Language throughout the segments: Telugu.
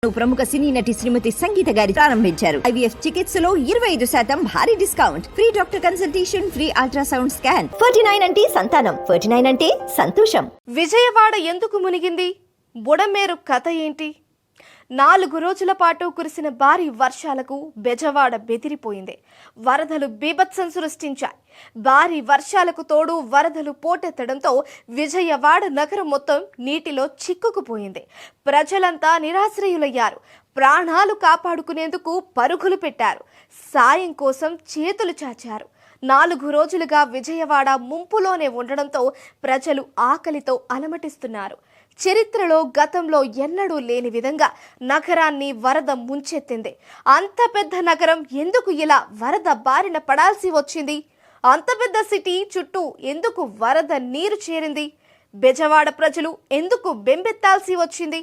ప్రముఖ సినీ నటి శ్రీమతి సంగీత గారి ప్రారంభించారు. IVF చికిత్సలో 25% భారీ discount, free doctor consultation, free ultrasound scan. 49 అంటే సంతానం, 49 అంటే సంతోషం. విజయవాడ ఎందుకు మునిగింది? బుడమేరు కథ ఏంటి? 4 రోజుల పాటు కురిసిన భారీ వర్షాలకు బెజవాడ బెదిరిపోయింది. వరదలు బీభత్సం సృష్టించాయి. భారీ వర్షాలకు తోడు వరదలు పోటెత్తడంతో విజయవాడ నగరం మొత్తం నీటిలో చిక్కుకుపోయింది. ప్రజలంతా నిరాశ్రయులయ్యారు. ప్రాణాలు కాపాడుకునేందుకు పరుగులు పెట్టారు. సాయం కోసం చేతులు చాచారు. 4 రోజులుగా విజయవాడ ముంపులోనే ఉండడంతో ప్రజలు ఆకలితో అలమటిస్తున్నారు. చరిత్రలో గతంలో ఎన్నడూ లేని విధంగా నగరాన్ని వరద ముంచెత్తింది. అంత పెద్ద నగరం ఎందుకు ఇలా వరద బారిన పడాల్సి వచ్చింది? అంత పెద్ద సిటీ చుట్టూ ఎందుకు వరద నీరు చేరింది? బెజవాడ ప్రజలు ఎందుకు బెంబెత్తాల్సి వచ్చింది?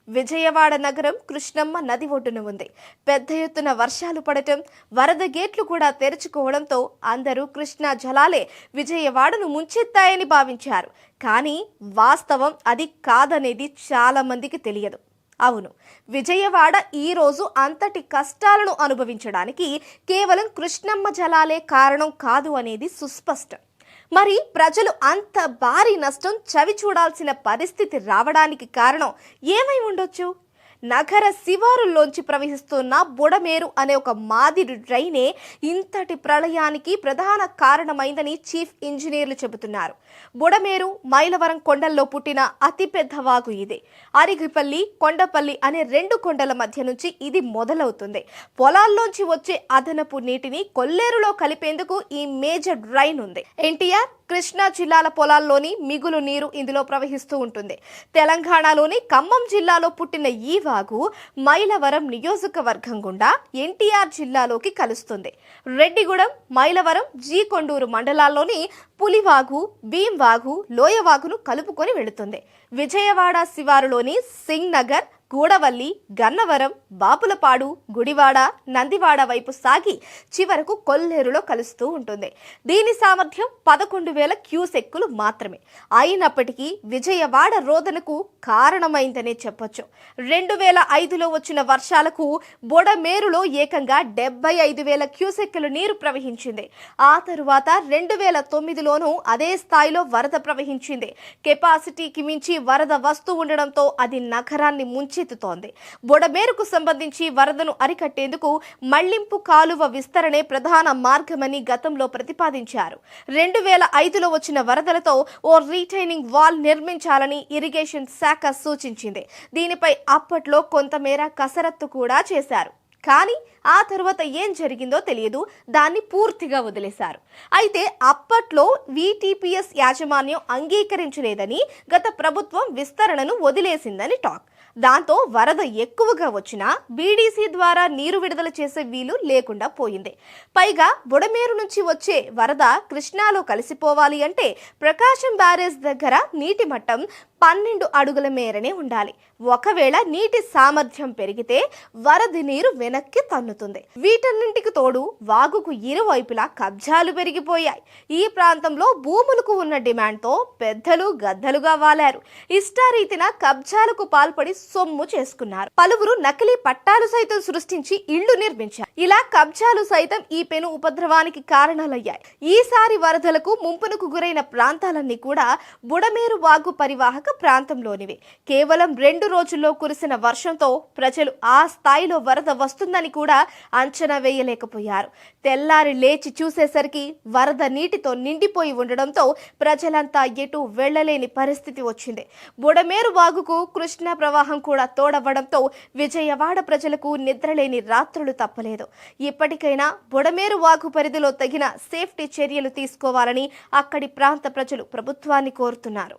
విజయవాడ నగరం కృష్ణమ్మ నది ఒడ్డున ఉంది. పెద్ద ఎత్తున వర్షాలు పడటం, వరద గేట్లు కూడా తెరుచుకోవడంతో అందరూ కృష్ణా జలాలే విజయవాడను ముంచెత్తాయని భావించారు. కానీ వాస్తవం అది కాదనేది చాలా మందికి తెలియదు. అవును, విజయవాడ ఈరోజు అంతటి కష్టాలను అనుభవించడానికి కేవలం కృష్ణమ్మ జలాలే కారణం కాదు అనేది సుస్పష్టం. మరి ప్రజలు అంత భారీ నష్టం చవి చూడాల్సిన పరిస్థితి రావడానికి కారణం ఏమై ఉండొచ్చు? నగర శివారుల్లోంచి ప్రవహిస్తున్న బుడమేరు అనే ఒక మాదిరి డ్రైనే ఇంతటి ప్రళయానికి ప్రధాన కారణమైందని చీఫ్ ఇంజనీర్లు చెబుతున్నారు. బుడమేరు మైలవరం కొండల్లో పుట్టిన అతిపెద్ద వాగు ఇది. అరిగిపల్లి, కొండపల్లి అనే 2 కొండల మధ్య నుంచి ఇది మొదలవుతుంది. పొలాల్లోంచి వచ్చే అదనపు నీటిని కొల్లేరులో కలిపేందుకు ఈ మేజర్ డ్రైన్ ఉంది. ఎన్టీఆర్, కృష్ణా జిల్లాల పొలాల్లోని మిగులు నీరు ఇందులో ప్రవహిస్తూ ఉంటుంది. తెలంగాణలోని ఖమ్మం జిల్లాలో పుట్టిన ఈ వాగు మైలవరం నియోజకవర్గం గుండా ఎన్టీఆర్ జిల్లాలోకి కలుస్తుంది. రెడ్డిగూడెం, మైలవరం, జీకొండూరు మండలాల్లోని పులివాగు, భీంవాగు, లోయవాగును కలుపుకొని వెళుతుంది. విజయవాడ శివారులోని సింగ్ నగర్, గూడవల్లి, గన్నవరం, బాపులపాడు, గుడివాడ, నందివాడ వైపు సాగి చివరకు కొల్లేరులో కలుస్తూ ఉంటుంది. దీని సామర్థ్యం 11,000 క్యూసెక్కులు మాత్రమే. అయినప్పటికీ విజయవాడ రోదనకు కారణమైందనే చెప్పొచ్చు. 2005లో వచ్చిన వర్షాలకు బుడమేరులో ఏకంగా 75,000 క్యూసెక్కులు నీరు ప్రవహించింది. ఆ తరువాత 2009లోనూ అదే స్థాయిలో వరద ప్రవహించింది. కెపాసిటీకి మించి వరద వస్తూ ఉండడంతో అది నగరాన్ని ముంచెత్తుతోంది. బుడమేరుకు సంబంధించి వరదను అరికట్టేందుకు మళ్లింపు కాలువ విస్తరణే ప్రధాన మార్గమని గతంలో ప్రతిపాదించారు. 2005లో వచ్చిన వరదలతో ఓ రీటైనింగ్ వాల్ నిర్మించాలని ఇరిగేషన్ శాఖ సూచించింది. దీనిపై అప్పట్లో కొంతమేర కసరత్తు కూడా చేశారు. కానీ ఆ తర్వాత ఏం జరిగిందో తెలియదు. దాన్ని పూర్తిగా వదిలేశారు. అయితే అప్పట్లో VTPS యాజమాన్యం అంగీకరించలేదని, గత ప్రభుత్వం విస్తరణను వదిలేసిందని టాక్. దాంతో వరద ఎక్కువగా వచ్చినా BDC ద్వారా నీరు విడుదల చేసే వీలు లేకుండా పోయింది. పైగా బుడమేరు నుంచి వచ్చే వరద కృష్ణాలో కలిసిపోవాలి అంటే ప్రకాశం బ్యారేజ్ దగ్గర నీటి మట్టం 12 అడుగుల మేరనే ఉండాలి. ఒకవేళ నీటి సామర్థ్యం పెరిగితే వరద నీరు వెనక్కి తన్నుతుంది. వీటన్నింటికి తోడు వాగుకు ఇరువైపులా కబ్జాలు పెరిగిపోయాయి. ఈ ప్రాంతంలో భూములకు ఉన్న డిమాండ్తో పెద్దలు గద్దలుగా వాలారు. ఇష్టారీతిన కబ్జాలకు పాల్పడి సొమ్ము చేసుకున్నారు. పలువురు నకిలీ పట్టాలు సైతం సృష్టించి ఇళ్లు నిర్మించారు. ఇలా కబ్జాలు సైతం ఈ పెను ఉపద్రవానికి కారణాలయ్యాయి. ఈసారి వరదలకు ముంపునకు గురైన ప్రాంతాలన్నీ కూడా బుడమేరు వాగు పరివాహక ప్రాంతంలోనివి. కేవలం 2 రోజుల్లో కురిసిన వర్షంతో ప్రజలు ఆ స్థాయిలో వరద వస్తుందని కూడా అంచనా వేయలేకపోయారు. తెల్లారి లేచి చూసేసరికి వరద నీటితో నిండిపోయి ఉండడంతో ప్రజలంతా ఎటు వెళ్లలేని పరిస్థితి వచ్చింది. బుడమేరు వాగుకు కృష్ణా ప్రవాహం కూడా తోడవ్వడంతో విజయవాడ ప్రజలకు నిద్రలేని రాత్రులు తప్పలేదు. ఇప్పటికైనా బుడమేరు వాగు పరిధిలో తగిన సేఫ్టీ చర్యలు తీసుకోవాలని అక్కడి ప్రాంత ప్రజలు ప్రభుత్వాన్ని కోరుతున్నారు.